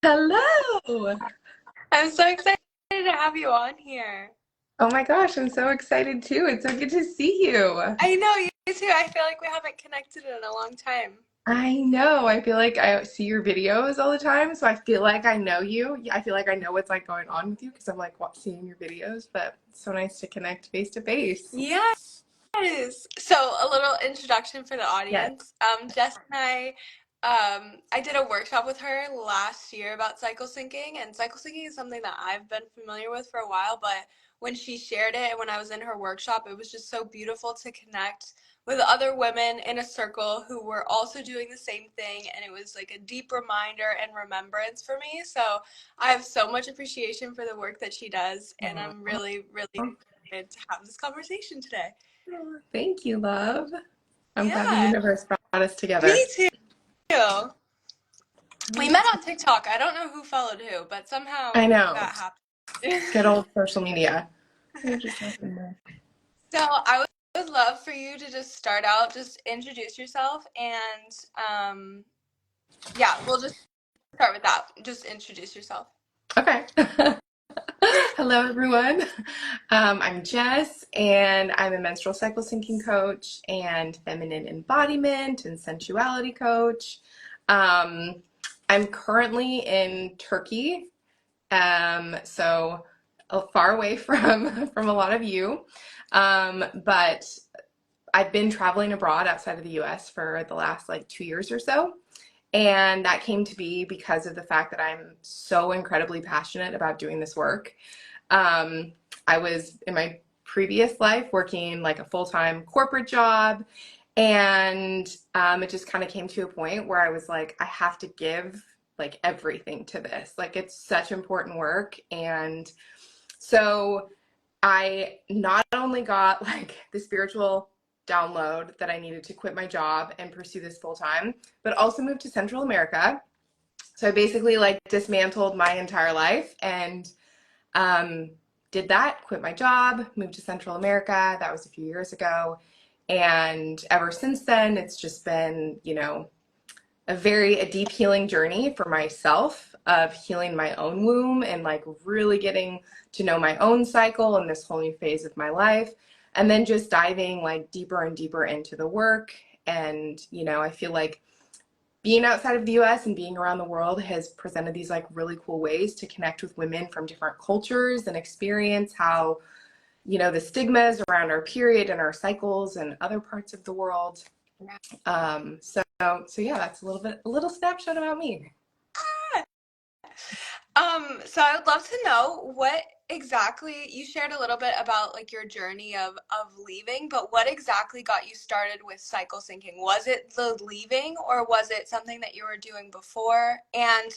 Hello. I'm so excited to have you on here. Oh my gosh, I'm so excited too. It's so good to see you. I know, you too. I feel like we haven't connected in a long time. I know. I feel like I see your videos all the time, so I feel like I know you. I feel like I know what's like going on with you because I'm like seeing your videos, but it's so nice to connect face to face. Yes. So, a little introduction for the Yes. audience. Jess and I did a workshop with her last year about cycle syncing, and cycle syncing is something that I've been familiar with for a while, but when she shared it and when I was in her workshop, it was just so beautiful to connect with other women in a circle who were also doing the same thing, and it was like a deep reminder and remembrance for me. So, I have so much appreciation for the work that she does, and I'm Aw. really, really excited to have this conversation today. Thank you, love. I'm glad the Yeah, universe brought us me together. too. We Me met too. on TikTok. I don't know who followed who, but I somehow know. that happened. Good old social media. We're just nothing more. So I would love for you to just start out, just introduce yourself, and yeah, we'll just start with that. Just introduce yourself. Okay. Hello, everyone. I'm Jess, and I'm a menstrual cycle syncing coach and feminine embodiment and sensuality coach. Um, I'm currently in Turkey, so far away from from a lot of you, but I've been traveling abroad outside of the U.S. for the last like 2 years or so. And that came to be because of the fact that I'm so incredibly passionate about doing this work. um, I was in my previous life working like a full-time corporate job, and it just kind of came to a point where I was like, I have to give like everything to this. Like it's such important work. And so I not only got like the spiritual download that I needed to quit my job and pursue this full time, but also moved to Central America. So I basically like dismantled my entire life and um, did that, quit my job, moved to Central America. That was a few years ago. And ever since then, it's just been, a deep healing journey for myself of healing my own womb and like really getting to know my own cycle and this whole new phase of my life. And then just diving like deeper and deeper into the work. And, I feel like being outside of the US and being around the world has presented these like really cool ways to connect with women from different cultures and experience how, the stigmas around our period and our cycles and other parts of the world. So yeah, that's a little snapshot about me. So I would love to know what exactly you shared a little bit about like your journey of leaving, but what exactly got you started with cycle syncing? Was it the leaving or was it something that you were doing before? And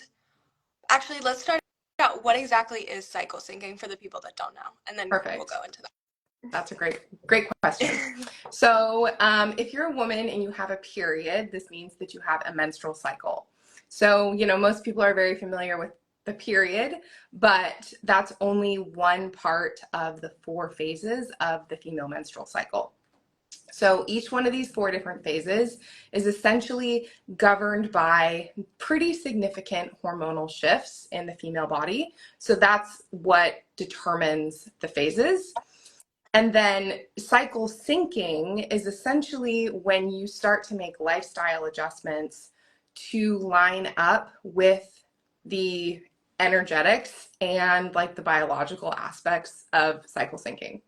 actually, let's start out. What exactly is cycle syncing for the people that don't know, and then we'll Perfect. go into That's a great question. that. So, if you're a woman and you have a period, this means that you have a menstrual cycle. So, most people are very familiar with the period, but that's only one part of the four phases of the female menstrual cycle. So each one of these four different phases is essentially governed by pretty significant hormonal shifts in the female body. So that's what determines the phases. And then cycle syncing is essentially when you start to make lifestyle adjustments to line up with the energetics and like the biological aspects of cycle syncing.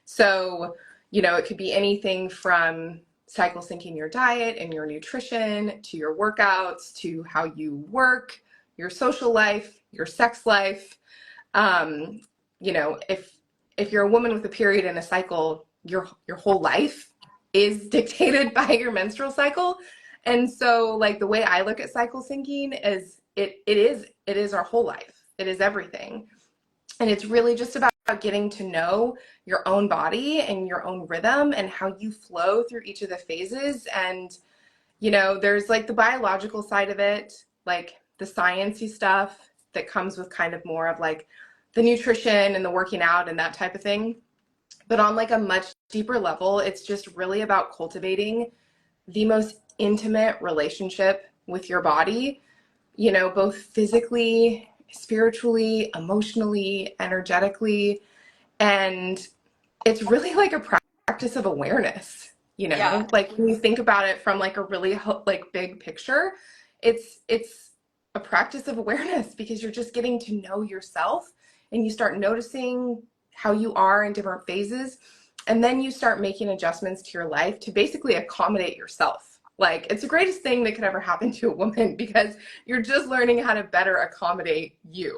So, it could be anything from cycle syncing your diet and your nutrition to your workouts to how you work, your social life, your sex life. Um, if you're a woman with a period and a cycle, your whole life is dictated by your menstrual cycle. And so like the way I look at cycle syncing is it is our whole life. It is everything. And it's really just about getting to know your own body and your own rhythm and how you flow through each of the phases. And, there's like the biological side of it, like the sciencey stuff that comes with kind of more of like the nutrition and the working out and that type of thing. But on like a much deeper level, it's just really about cultivating the most intimate relationship with your body both physically, spiritually, emotionally, energetically. And it's really like a practice of awareness, Yeah. like when you think about it from like a really like big picture, it's a practice of awareness because you're just getting to know yourself and you start noticing how you are in different phases, and then you start making adjustments to your life to basically accommodate yourself. Like, it's the greatest thing that could ever happen to a woman because you're just learning how to better accommodate you,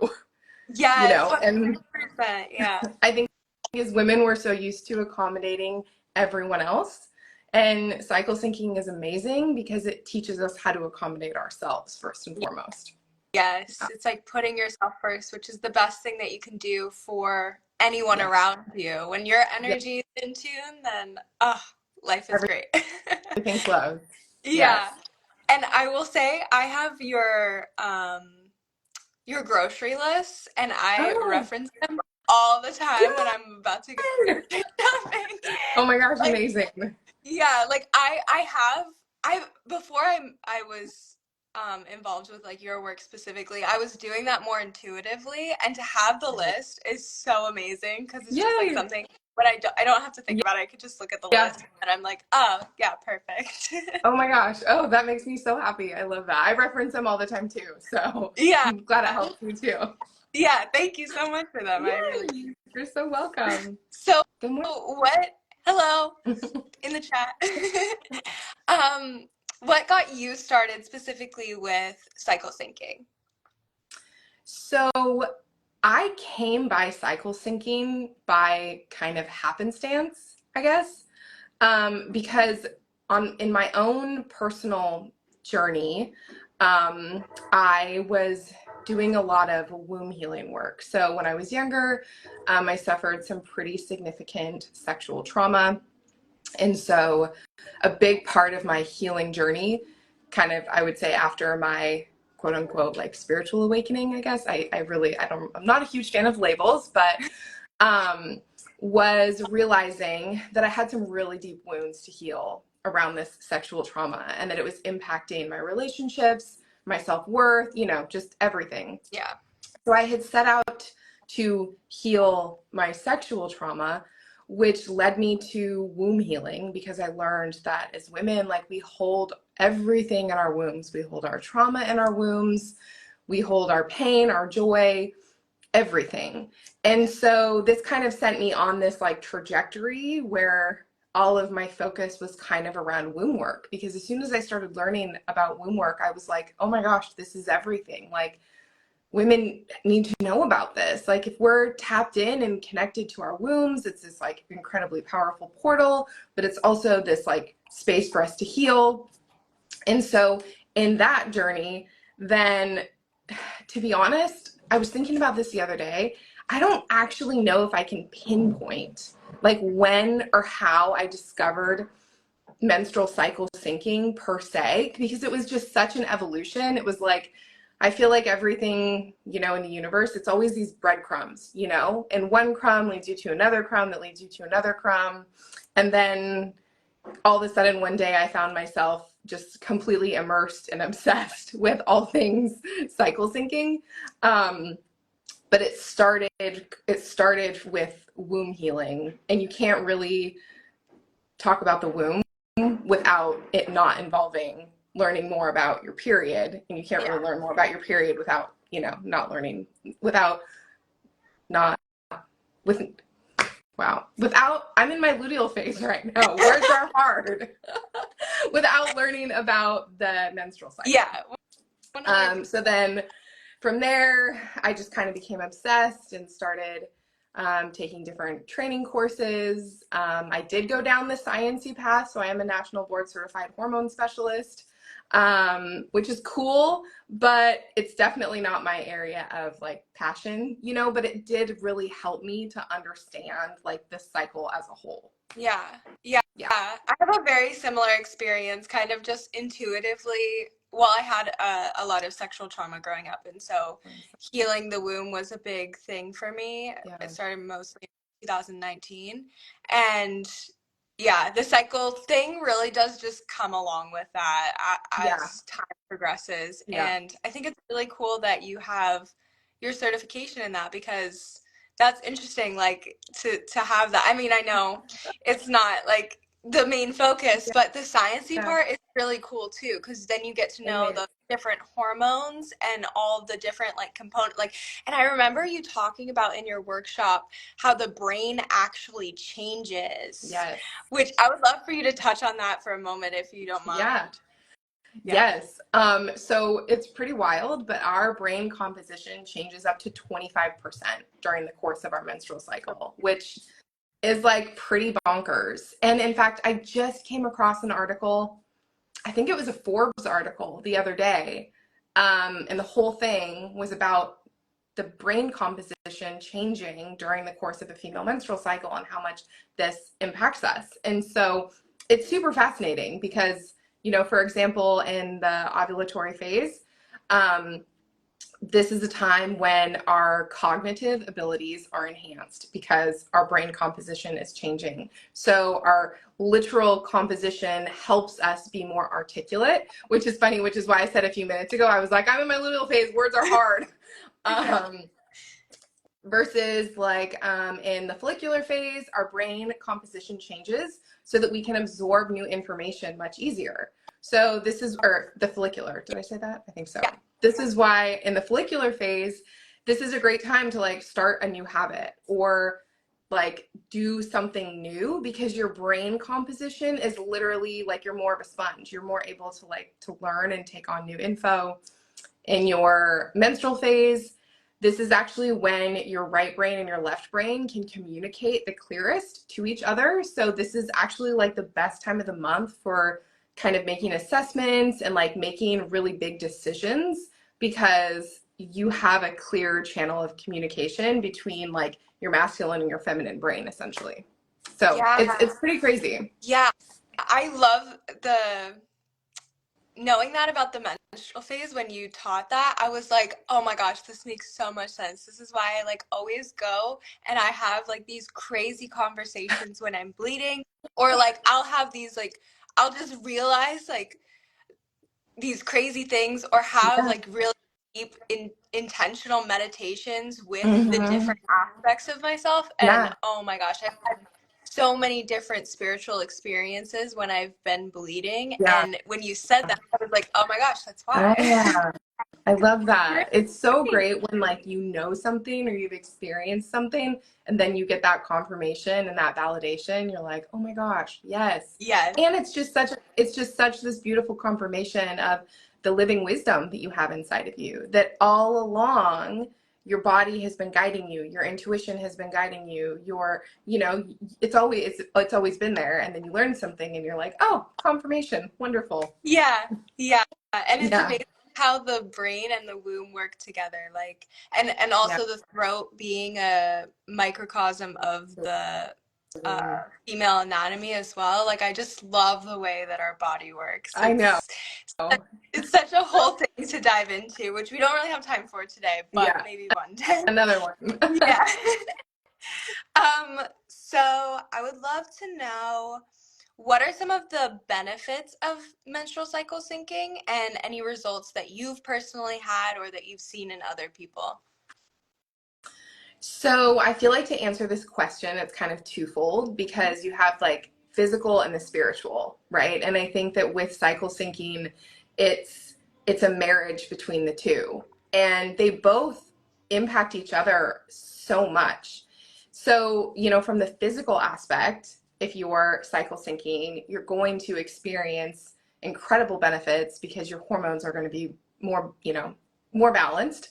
Yes, and 100%. Yeah. I think as women, we're so used to accommodating everyone else. And cycle syncing is amazing because it teaches us how to accommodate ourselves first and foremost. Yes, it's like putting yourself first, which is the best thing that you can do for anyone Yeah. around you. When your Yeah. energy is in tune, then life is great. Everything flows. Yes. Yeah. And I will say I have your grocery list and I Oh, reference them all the time when I'm about to go yay! grocery shopping. Oh my gosh, Like amazing. yeah, like I before I was involved with like your work specifically, I was doing that more intuitively, and to have the list is so amazing because it's just like Yay. something when I don't have to think about it. I could just look at the Yeah. list and I'm like, "Oh, yeah, perfect." Oh my gosh. Oh, that makes me so happy. I love that. I reference them all the time too. So Yeah. I'm glad it helps you too. Yeah, thank you so much for them. I really Yay. You're so welcome. So Good morning. what hello in the chat. um what got you started specifically with cycle syncing? So I came by cycle syncing by kind of happenstance, I guess, because in my own personal journey, I was doing a lot of womb healing work. So when I was younger, I suffered some pretty significant sexual trauma. And so a big part of my healing journey, kind of, I would say after my quote unquote like spiritual awakening, I guess, I'm not a huge fan of labels, but um, was realizing that I had some really deep wounds to heal around this sexual trauma and that it was impacting my relationships, my self-worth, just everything. Yeah. So I had set out to heal my sexual trauma, which led me to womb healing because I learned that as women, like, we hold everything in our wombs. We hold our trauma in our wombs. We hold our pain, our joy, everything. And so this kind of sent me on this like trajectory where all of my focus was kind of around womb work, because as soon as I started learning about womb work, I was like, oh my gosh, this is everything. Like, women need to know about this. Like, if we're tapped in and connected to our wombs, it's this like incredibly powerful portal, but it's also this like space for us to heal. And so in that journey, then, to be honest, I was thinking about this the other day. I don't actually know if I can pinpoint like when or how I discovered menstrual cycle syncing per se, because it was just such an evolution. It was like, I feel like everything, in the universe, it's always these breadcrumbs, and one crumb leads you to another crumb that leads you to another crumb. And then all of a sudden one day I found myself just completely immersed and obsessed with all things cycle syncing. But it started with womb healing, and you can't really talk about the womb without it not involving learning more about your period, and you can't Yeah. really learn more about your period without not learning, without not with wow, without, I'm in my luteal phase right now, words are hard. Without learning about the menstrual cycle. Yeah. 100%. So then from there, I just kind of became obsessed and started taking different training courses. I did go down the sciencey path, so I am a national board certified hormone specialist, which is cool, but it's definitely not my area of like passion, but it did really help me to understand like the cycle as a whole. Yeah. Yeah. Yeah. I have a very similar experience, kind of just intuitively. Well, I had a lot of sexual trauma growing up, and so healing the womb was a big thing for me. Yeah. It started mostly in 2019. And Yeah, the cycle thing really does just come along with that Yeah, as time progresses. yeah, And I think it's really cool that you have your certification in that because that's interesting, like to have that. I mean, I know it's not like the main focus, yeah, but the sciencey yeah, part is really cool too, because then you get to it know is. the different hormones and all the different like component like and I remember you talking about in your workshop how the brain actually changes, Yes. which I would love for you to touch on that for a moment if you don't Yeah. mind. Yeah. Yes. So it's pretty wild, but our brain composition changes up to 25% during the course of our menstrual cycle, which is like pretty bonkers. And in fact, I just came across an article, I think it was a Forbes article the other day. And the whole thing was about the brain composition changing during the course of the female menstrual cycle and how much this impacts us. And so it's super fascinating because, for example, in the ovulatory phase, um, this is a time when our cognitive abilities are enhanced because our brain composition is changing. So our literal composition helps us be more articulate, which is funny, which is why I said a few minutes ago, I was like, I'm in my luteal phase, words are hard. Yeah. Um, versus like in the follicular phase, our brain composition changes so that we can absorb new information much easier. So this is, or the follicular, did I say that? I think so. Yeah. This is why in the follicular phase, this is a great time to like start a new habit or like do something new because your brain composition is literally like you're more of a sponge. You're more able to like to learn and take on new info. In your menstrual phase, this is actually when your right brain and your left brain can communicate the clearest to each other. So this is actually like the best time of the month for kind of making assessments and like making really big decisions because you have a clear channel of communication between like your masculine and your feminine brain essentially. So Yeah. it's pretty crazy. Yeah. I love the knowing that about the menstrual phase when you taught that. I was like, oh my gosh, this makes so much sense. This is why I like always go and I have like these crazy conversations when I'm bleeding, or like I'll have these like I'll just realize like these crazy things or have Yeah. like really deep intentional meditations with the Mm-hmm. different aspects of myself. And Yeah. oh my gosh, I've had so many different spiritual experiences when I've been bleeding. Yeah. And when you said that, I was like, oh my gosh, that's why. Ah. I love that. It's so Great. great when like you know something or you've experienced something and then you get that confirmation and that validation. You're like, "Oh my gosh, yes." Yes. And it's just such this beautiful confirmation of the living wisdom that you have inside of you that all along your body has been guiding you, your intuition has been guiding you, it's always been there and then you learn something and you're like, "Oh, confirmation. Wonderful." Yeah. Yeah. And it's Yeah. amazing how the brain and the womb work together. Like, and Yeah. also the throat being a microcosm of the female anatomy as well. Like I just love the way that our body works. I know. It's such a whole thing to dive into, which we don't really have time for today, but Yeah. maybe one day. Another one. Yeah. So I would love to know what are some of the benefits of menstrual cycle syncing and any results that you've personally had or that you've seen in other people? So I feel like to answer this question, it's kind of twofold because you have like physical and the spiritual, right? And I think that with cycle syncing, it's a marriage between the two. And they both impact each other so much. So, from the physical aspect, if you're cycle syncing, you're going to experience incredible benefits because your hormones are going to be more balanced.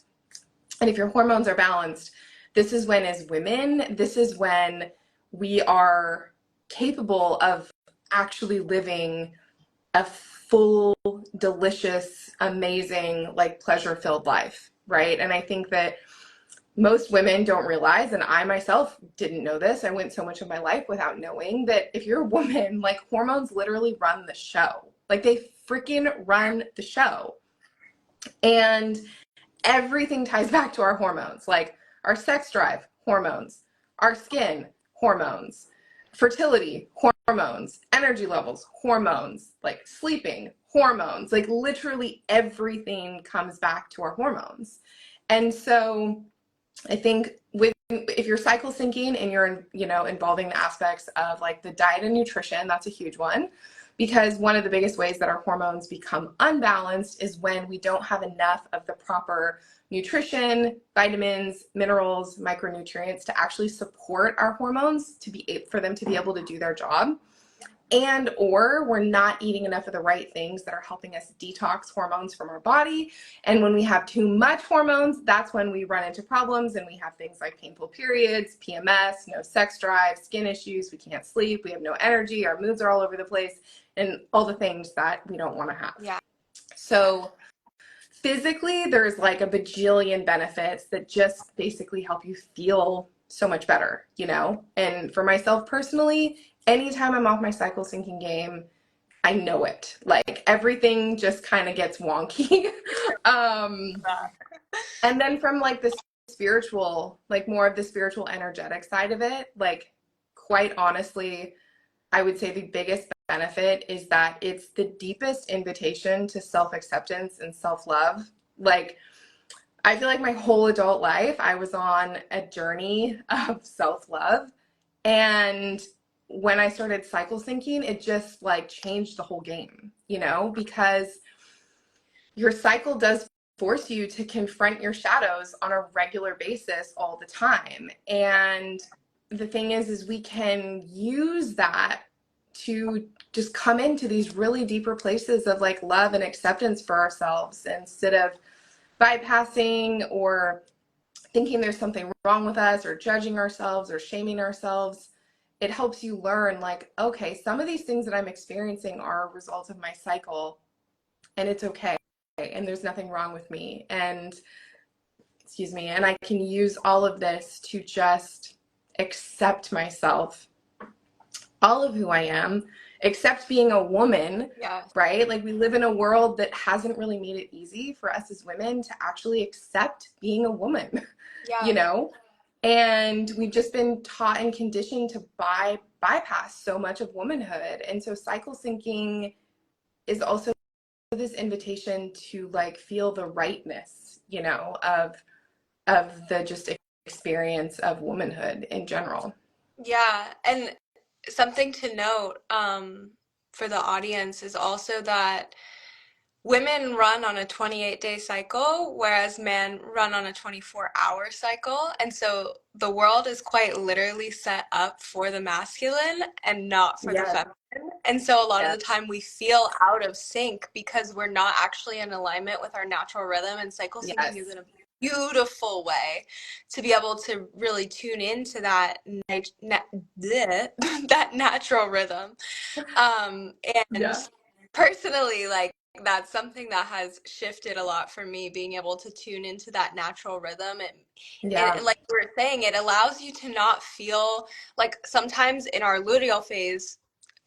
And if your hormones are balanced, this is when, as women, this is when we are capable of actually living a full, delicious, amazing, like pleasure filled life, right? And I think that most women don't realize, and I myself didn't know this. I went so much of my life without knowing that if you're a woman, like hormones literally run the show. Like they freaking run the show. And everything ties back to our hormones, like our sex drive, hormones, our skin, hormones. fertility, hormones, energy levels, hormones, like sleeping, hormones, like literally everything comes back to our hormones. And so I think with if you're cycle syncing and you're involving the aspects of like the diet and nutrition, that's a huge one, because one of the biggest ways that our hormones become unbalanced is when we don't have enough of the proper nutrition, vitamins, minerals, micronutrients to actually support our hormones for them to be able to do their job, and or we're not eating enough of the right things that are helping us detox hormones from our body. And when we have too much hormones, that's when we run into problems, and we have things like painful periods, PMS, no sex drive, skin issues, we can't sleep, we have no energy, our moods are all over the place, and all the things that we don't want to have. Yeah. So physically, there's like a bajillion benefits that just basically help you feel so much better, And for myself personally, anytime I'm off my cycle syncing game, I know it. Like everything just kind of gets wonky. And then from like the spiritual, like more of the spiritual energetic side of it, like quite honestly, I would say the biggest benefit is that it's the deepest invitation to self-acceptance and self-love. Like, I feel like my whole adult life, I was on a journey of self-love. And when I started cycle syncing, it just like changed the whole game, because your cycle does force you to confront your shadows on a regular basis all the time. And the thing is we can use that to just come into these really deeper places of like love and acceptance for ourselves, instead of bypassing or thinking there's something wrong with us or judging ourselves or shaming ourselves. It helps you learn like, okay, some of these things that I'm experiencing are a result of my cycle, and it's okay, and there's nothing wrong with me, and excuse me, and I can use all of this to just accept myself, all of who I am, accept being a woman. Yeah. Right? Like we live in a world that hasn't really made it easy for us as women to actually accept being a woman. Yeah. And we've just been taught and conditioned to bypass so much of womanhood. And so cycle syncing is also this invitation to like feel the rightness, of the just experience of womanhood in general. Yeah. And something to note, for the audience is also that women run on a 28-day cycle, whereas men run on a 24-hour cycle. And so the world is quite literally set up for the masculine and not for the Yes. feminine. And so a lot of Yes. the time we feel out of sync because we're not actually in alignment with our natural rhythm. And cycle syncing is Yes. in a beautiful way to be able to really tune into that that natural rhythm. And Yeah. personally, like that's something that has shifted a lot for me, being able to tune into that natural rhythm. Yeah. Like we were saying, it allows you to not feel like sometimes in our luteal phase,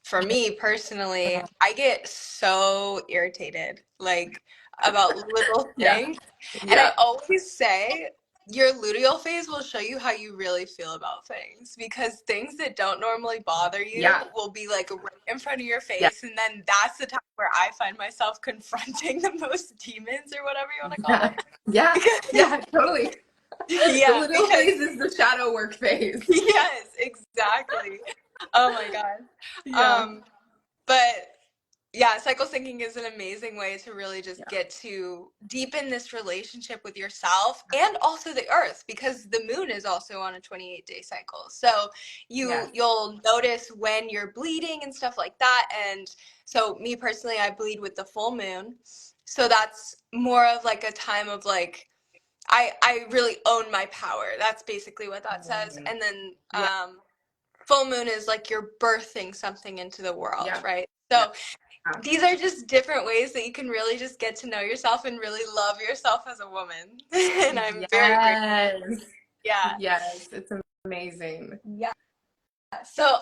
for me personally, I get so irritated, like about little Yeah. things. And I Yeah. always say, your luteal phase will show you how you really feel about things, because things that don't normally bother you Yeah. will be like right in front of your Yeah. face. And then that's the time where I find myself confronting the most demons or whatever you want to call Yeah. them. Yeah. Because, Yeah. Totally. The yeah, little because phase is the shadow work phase. yes, exactly. Oh my God. Yeah. But yeah, cycle syncing is an amazing way to really just Yeah. get to deepen this relationship with yourself and also the earth, because the moon is also on a 28-day cycle. So Yes. you'll notice when you're bleeding and stuff like that. And so me personally, I bleed with the full moon. So that's more of like a time of like I really own my power. That's basically what that says. And then Yeah. full moon is like you're birthing something into the world, Yeah. right? Yeah. So these are just different ways that you can really just get to know yourself and really love yourself as a woman. And I'm very grateful. Yes. Yeah. Yes. It's amazing. Yeah. So,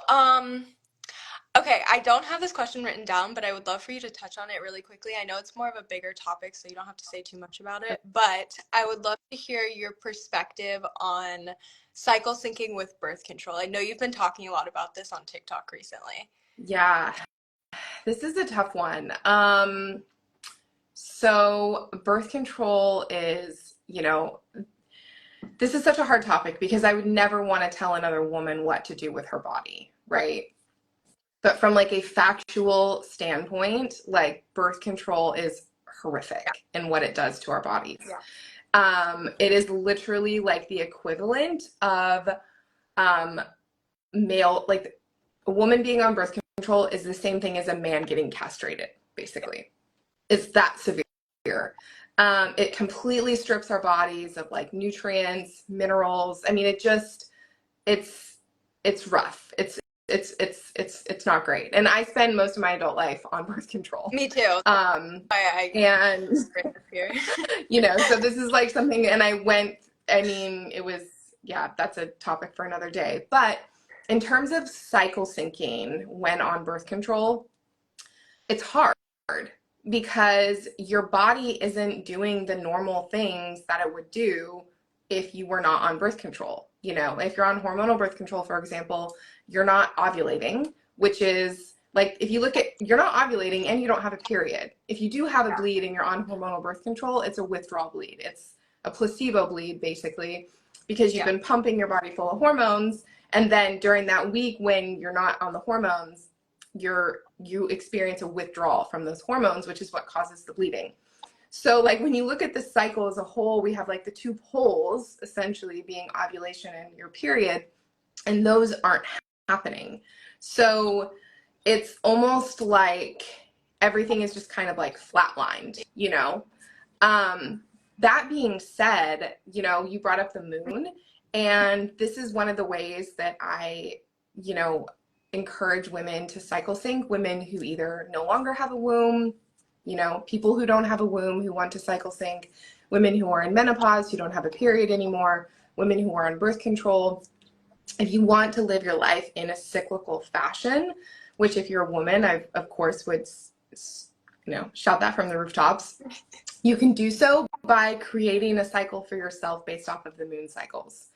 Okay, I don't have this question written down, but I would love for you to touch on it really quickly. I know it's more of a bigger topic, so you don't have to say too much about it, but I would love to hear your perspective on cycle syncing with birth control. I know you've been talking a lot about this on TikTok recently. Yeah, this is a tough one. So birth control is, this is such a hard topic because I would never want to tell another woman what to do with her body, Right. right? But from like a factual standpoint, like birth control is Yeah. horrific in what it does to our bodies. Yeah. It is literally like the equivalent of um, male, like a woman being on birth control is the same thing as a man getting castrated, basically. It's that severe. It completely strips our bodies of like nutrients, minerals. I mean, it's it's rough. It's not great. And I spend most of my adult life on birth control. Me too. Um, I and here. so this is like something, and I mean, it was, yeah, that's a topic for another day. But in terms of cycle syncing when on birth control, it's hard because your body isn't doing the normal things that it would do if you were not on birth control. If you're on hormonal birth control, for example, you're not ovulating, which is like if you look at, you're not ovulating and you don't have a period. If you do have a bleed and you're on hormonal birth control, it's a withdrawal bleed. It's a placebo bleed, basically, because you've Yeah. been pumping your body full of hormones. And then during that week when you're not on the hormones, you experience a withdrawal from those hormones, which is what causes the bleeding. So like when you look at the cycle as a whole, we have like the two poles essentially being ovulation and your period, and those aren't happening. So it's almost like everything is just kind of like flatlined. That being said, you brought up the moon, and this is one of the ways that I, you know, encourage women to cycle sync, women who either no longer have a womb, people who don't have a womb who want to cycle sync, women who are in menopause who don't have a period anymore, women who are on birth control. If you want to live your life in a cyclical fashion, which if you're a woman, I of course would shout that from the rooftops, you can do so by creating a cycle for yourself based off of the moon cycles.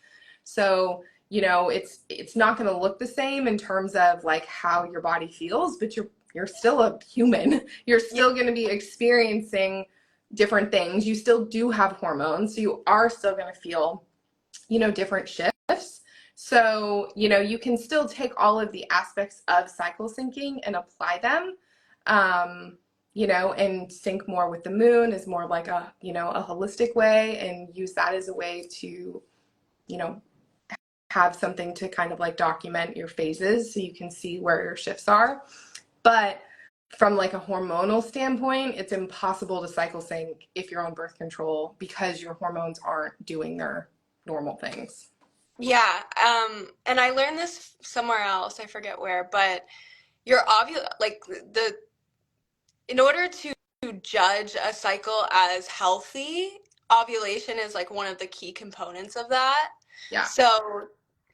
So, it's not going to look the same in terms of like how your body feels, but you're still a human. You're still going to be experiencing different things. You still do have hormones, so you are still going to feel, different shifts. So, you can still take all of the aspects of cycle syncing and apply them. And sync more with the moon is more like a holistic way, and use that as a way to, you know, have something to kind of like document your phases so you can see where your shifts are. But from like a hormonal standpoint, it's impossible to cycle sync if you're on birth control because your hormones aren't doing their normal things. Yeah, and I learned this somewhere else, I forget where, but your like the in order to judge a cycle as healthy, ovulation is like one of the key components of that. Yeah. So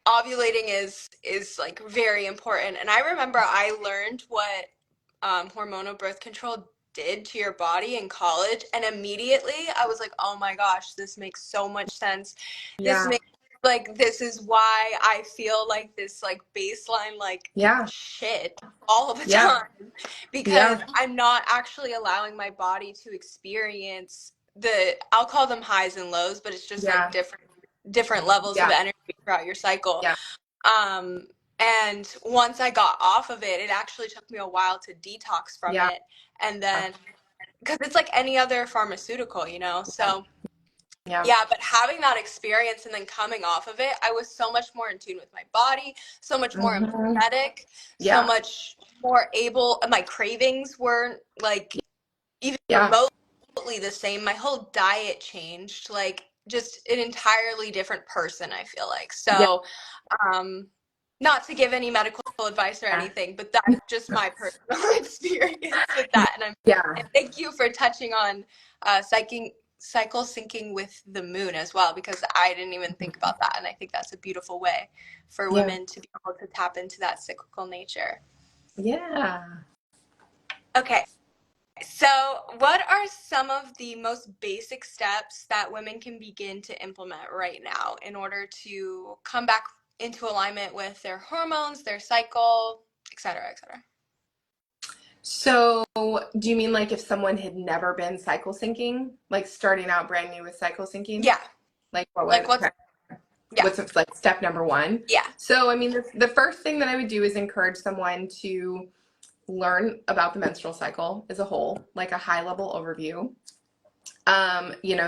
ovulating is like very important. And I remember I learned what hormonal birth control did to your body in college, and immediately I was like, oh my gosh, this makes so much sense. This Yeah. makes like this is why I feel like this like baseline like Yeah. shit all the Yeah. time, because Yeah. I'm not actually allowing my body to experience I'll call them highs and lows, but it's just like Yeah. different levels of Yeah. energy throughout your cycle. Yeah. Um, and once I got off of it, it actually took me a while to detox from Yeah. it. And then, because it's like any other pharmaceutical, So, Yeah. yeah, but having that experience and then coming off of it, I was so much more in tune with my body, so much more Mhm. empathetic, so Yeah. much more able, my cravings weren't like even Yeah. remotely the same. My whole diet changed, like just an entirely different person, I feel like. Yeah. So, um, not to give any medical advice or anything, but that's just my personal experience with that. Yeah. And thank you for touching on cycle syncing with the moon as well, because I didn't even think about that. And I think that's a beautiful way for Yeah. women to be able to tap into that cyclical nature. Yeah. Okay. So, what are some of the most basic steps that women can begin to implement right now in order to come back into alignment with their hormones, their cycle, et cetera, et cetera? So, do you mean like if someone had never been cycle syncing, like starting out brand new with cycle syncing? Yeah. Like what Like, would, what's, okay. yeah, What's like step number one? yeah. So, I mean, the first thing that I would do is encourage someone to learn about the menstrual cycle as a whole, like a high level overview.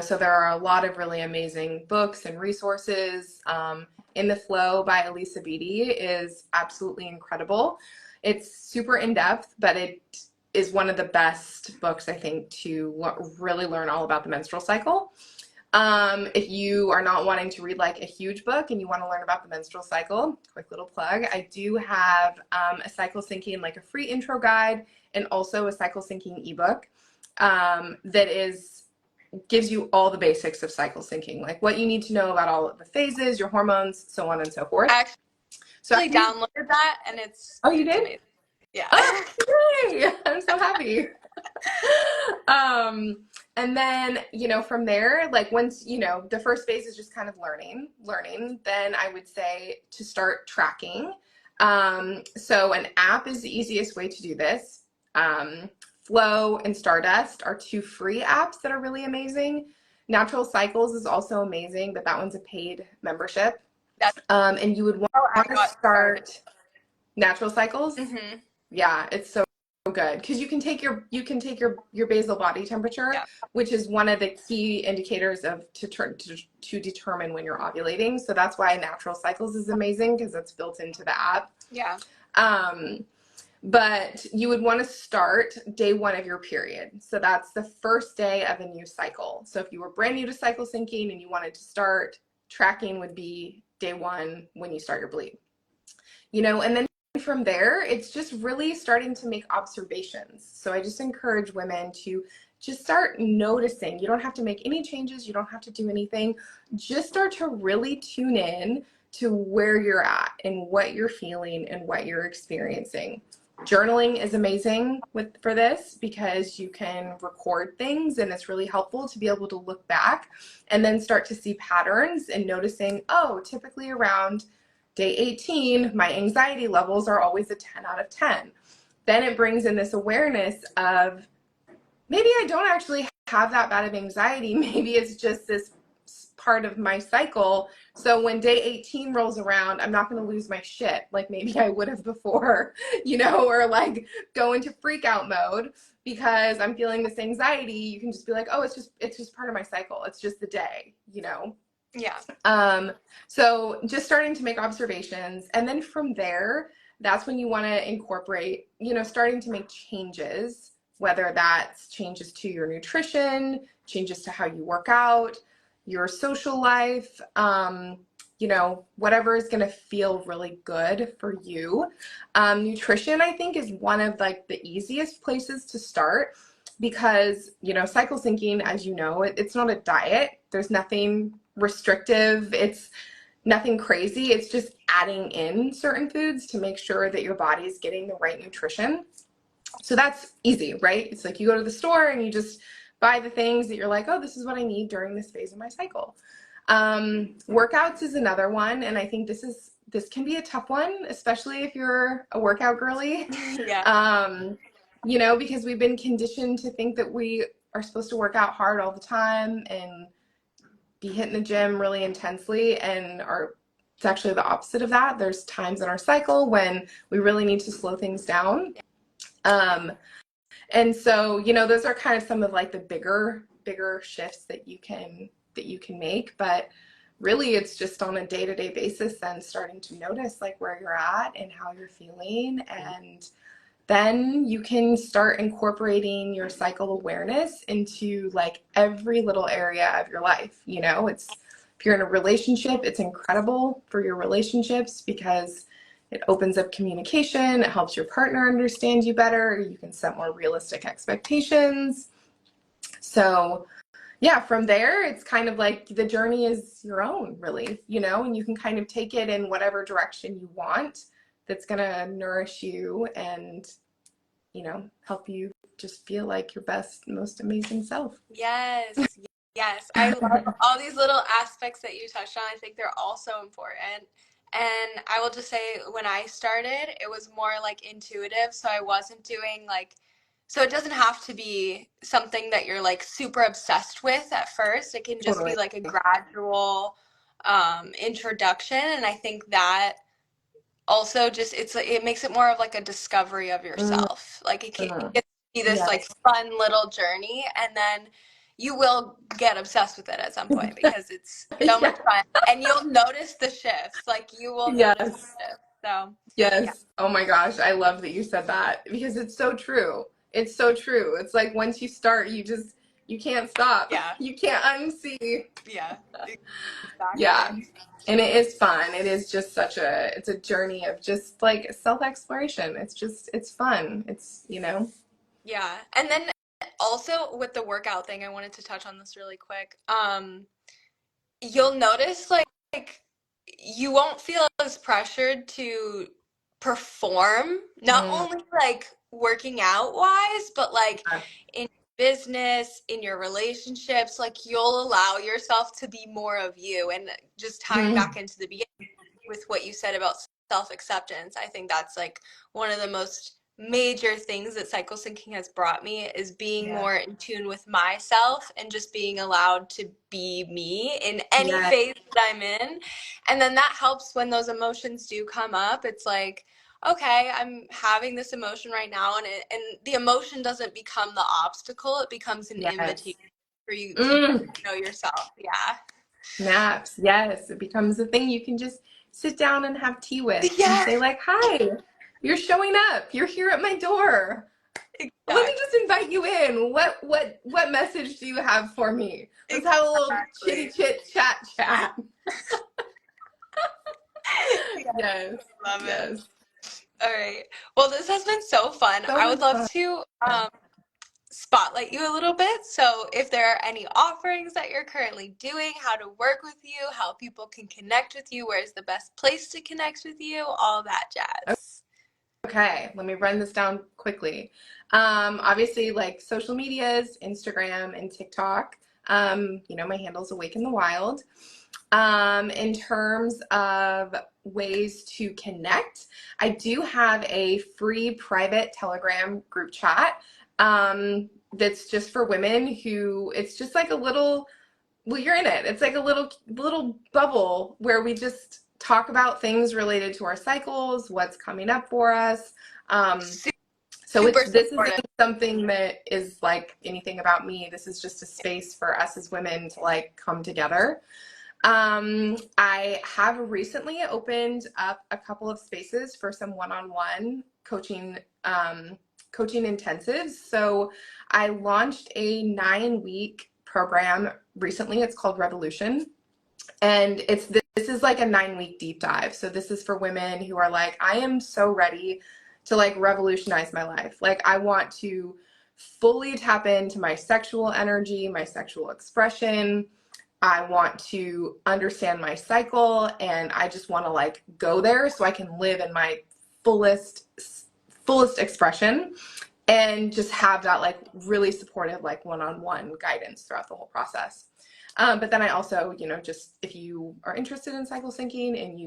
So there are a lot of really amazing books and resources. In the Flow by Elisa Beatty is absolutely incredible. It's super in depth, but it is one of the best books, I think, to really learn all about the menstrual cycle. If you are not wanting to read like a huge book and you want to learn about the menstrual cycle, quick little plug, I do have a cycle syncing, like a free intro guide, and also a cycle syncing ebook that gives you all the basics of cycle syncing, like what you need to know about all of the phases, your hormones, so on and so forth. I So actually downloaded that and oh, you it's did? amazing. Yeah. Oh, yay! I'm so happy. um, and then, from there, like once, the first phase is just kind of learning, then I would say to start tracking. So an app is the easiest way to do this. Flow and Stardust are two free apps that are really amazing. Natural Cycles is also amazing, but that one's a paid membership. That's And you would how I want to got started. start Natural Cycles. Mm-hmm. Yeah, it's so good because you can take your basal body temperature, Yeah. which is one of the key indicators of to determine when you're ovulating. So that's why Natural Cycles is amazing because it's built into the app. Yeah. Um, but you would want to start day one of your period. So that's the first day of a new cycle. So if you were brand new to cycle syncing and you wanted to start, tracking would be day one when you start your bleed. And then from there, it's just really starting to make observations. So I just encourage women to just start noticing. You don't have to make any changes. You don't have to do anything. Just start to really tune in to where you're at and what you're feeling and what you're experiencing. Journaling is amazing for this because you can record things and it's really helpful to be able to look back and then start to see patterns and noticing, oh, typically around day 18, my anxiety levels are always a 10 out of 10. Then it brings in this awareness of maybe I don't actually have that bad of anxiety. Maybe it's just this part of my cycle. So when day 18 rolls around, I'm not going to lose my shit like maybe I would have before, or like go into freak out mode because I'm feeling this anxiety. You can just be like, oh, it's just part of my cycle. It's just the day. Yeah. So just starting to make observations. And then from there, that's when you want to incorporate, starting to make changes, whether that's changes to your nutrition, changes to how you work out, your social life, whatever is going to feel really good for you. Nutrition, I think, is one of like the easiest places to start because, cycle syncing, as you know, it's not a diet. There's nothing restrictive. It's nothing crazy. It's just adding in certain foods to make sure that your body is getting the right nutrition. So that's easy, right? It's like you go to the store and you just buy the things that you're like, oh, this is what I need during this phase of my cycle. Workouts is another one, and I think this can be a tough one, especially if you're a workout girly. Yeah. Because we've been conditioned to think that we are supposed to work out hard all the time and be hitting the gym really intensely, and it's actually the opposite of that. There's times in our cycle when we really need to slow things down. And so, those are kind of some of like the bigger shifts that you can make. But really it's just on a day-to-day basis then starting to notice like where you're at and how you're feeling, and then you can start incorporating your cycle awareness into like every little area of your life. If you're in a relationship, it's incredible for your relationships because it opens up communication. It helps your partner understand you better. You can set more realistic expectations. So yeah, from there, it's kind of like the journey is your own, really, and you can kind of take it in whatever direction you want that's gonna nourish you and, help you just feel like your best, most amazing self. Yes, yes. I love all these little aspects that you touched on. I think they're all so important. And I will just say, when I started, it was more like intuitive. So I wasn't doing like, so it doesn't have to be something that you're like super obsessed with at first. It can just be Totally. like a gradual introduction. And I think that also just it makes it more of like a discovery of Mhm. yourself. Like it gets to be this like Yes. fun little journey, and then you will get obsessed with it at some point because it's so Yeah. much fun, and you'll notice the shifts. Like you will notice the Yes. shifts. So yeah, Yes. Oh my gosh, I love that you said that because it's so true. It's so true. It's like once you start, you can't stop. yeah, You can't unsee. yeah, Yeah. exactly. And it is fun. It is just it's a journey of just like self-exploration. It's fun. Yeah, and then also with the workout thing, I wanted to touch on this really quick. You'll notice like you won't feel as pressured to perform, not Mm, only like working out wise, but like yeah. in business, in your relationships, like you'll allow yourself to be more of you. And just tying Mhm. back into the beginning with what you said about self-acceptance, I think that's like one of the most major things that cycle syncing has brought me is being Yeah. more in tune with myself and just being allowed to be me in any Yeah. phase that I'm in. And then that helps when those emotions do come up. It's like, okay, I'm having this emotion right now, and the emotion doesn't become the obstacle, it becomes an Yes. invitation for you to Mm. know yourself. Yeah. Snaps. Yes. It becomes a thing you can just sit down and have tea with and Yeah, say like, "Hi, you're showing up. You're here at my door. Let me exactly. just invite you in. What message do you have for me? Let's have a little chitty Exactly. chit chat." Yeah, Yes. love it. Yes. All right. Well, this has been so fun. So I would much love fun. to spotlight you a little bit. So, if there are any offerings that you're currently doing, how to work with you, how people can connect with you, where's the best place to connect with you, all that jazz. Okay, let me run this down quickly. Obviously, like social medias, Instagram and TikTok. My handle's Awake in the Wild. In terms of ways to connect, I do have a free private Telegram group chat that's just for women who it's just like a little well, you're in it. It's like a little bubble where we just talk about things related to our cycles, what's coming up for us. Um, so Super this isn't supportive. something that is like anything about me. This is just a space for us as women to like come together. I have recently opened up a couple of spaces for some one-on-one coaching intensives. So I launched a 9-week program recently. It's called Revolution. And this is like a 9-week deep dive. So this is for women who are like, I am so ready to like revolutionize my life. Like I want to fully tap into my sexual energy, my sexual expression. I want to understand my cycle and I just want to like go there so I can live in my fullest fullest expression and just have that like really supportive like one-on-one guidance throughout the whole process. But then I also, just if you are interested in cycle syncing and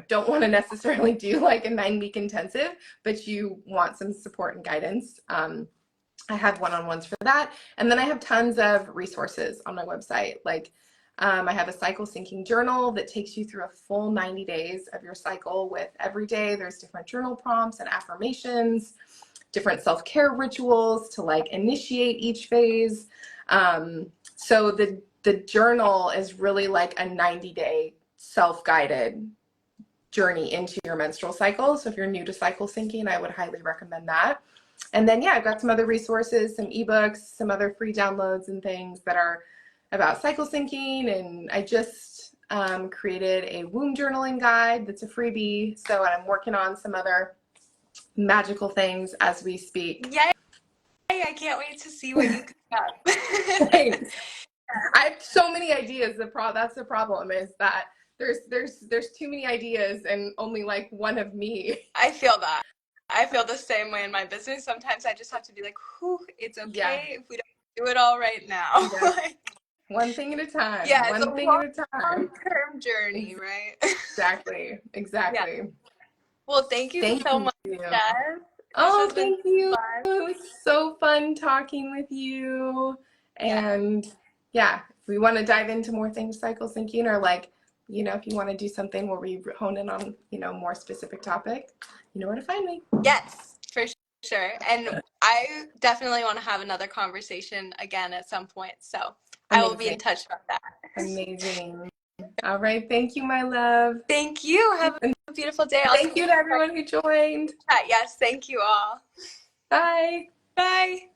don't want to necessarily do like a 9-week intensive, but you want some support and guidance, I have one-on-ones for that. And then I have tons of resources on my website. Like I have a cycle syncing journal that takes you through a full 90 days of your cycle with every day. There's different journal prompts and affirmations, different self-care rituals to like initiate each phase. So the journal is really like a 90-day self-guided journey into your menstrual cycle. So if you're new to cycle syncing, I would highly recommend that. And then, yeah, I've got some other resources, some ebooks, some other free downloads and things that are about cycle syncing. And I just created a womb journaling guide that's a freebie. So I'm working on some other magical things as we speak. Yay! I can't wait to see what you cook up. Thanks. I have so many ideas. That's the problem is that there's too many ideas and only like one of me. I feel that. I feel the same way in my business. Sometimes I just have to be like, whew, it's Yeah. okay if we don't do it all right now. Yes. Like, One thing at a time. yeah, it's a One thing at a time. long-term journey, right? Exactly. Yeah. Exactly. Well, thank you Thank so much, you. Jess. This Oh, has been thank you. fun. It was so fun talking with you. Yeah. And yeah, if we want to dive into more things cycle syncing, or like, if you want to do something where we hone in on, more specific topic, you know where to find me. Yes, for sure. And I definitely want to have another conversation again at some point. So I will be Amazing. in touch about that. Amazing. All right. Thank you, my love. Thank you. Have And a beautiful day. I'll see thank you you to everyone who joined. in chat. Yes, thank you all. Bye. Bye.